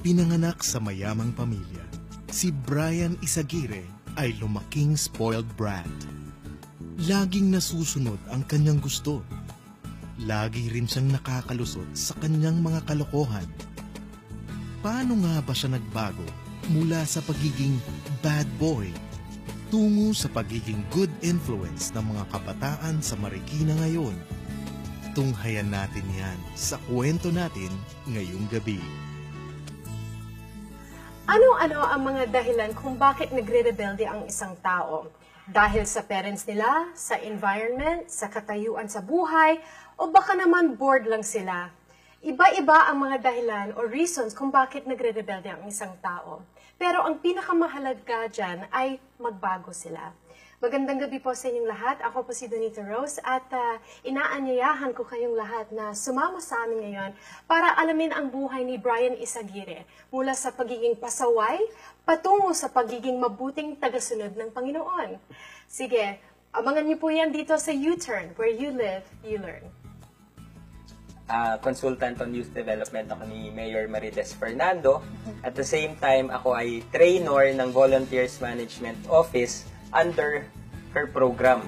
Pinanganak sa mayamang pamilya, si Brian Izaguirre ay lumaking spoiled brat. Laging nasusunod ang kanyang gusto. Lagi rin siyang nakakalusot sa kanyang mga kalokohan. Paano nga ba siya nagbago mula sa pagiging bad boy tungo sa pagiging good influence ng mga kabataan sa Marikina ngayon? Tunghayan natin yan sa kwento natin ngayong gabi. Ano-ano ang mga dahilan kung bakit nagre-rebelde ang isang tao? Dahil sa parents nila, sa environment, sa katayuan sa buhay, o baka naman bored lang sila? Iba-iba ang mga dahilan o reasons kung bakit nagre-rebelde ang isang tao. Pero ang pinakamahalaga dyan ay magbago sila. Magandang gabi po sa inyong lahat. Ako po si Donita Rose at inaanyayahan ko kayong lahat na sumama sa amin ngayon para alamin ang buhay ni Brian Izaguirre mula sa pagiging pasaway patungo sa pagiging mabuting tagasunod ng Panginoon. Sige, abangan niyo po yan dito sa U-Turn, where you live, you learn. Consultant on Youth Development ako ni Mayor Marites Fernando. At the same time, ako ay trainer ng Volunteers Management Office under her program.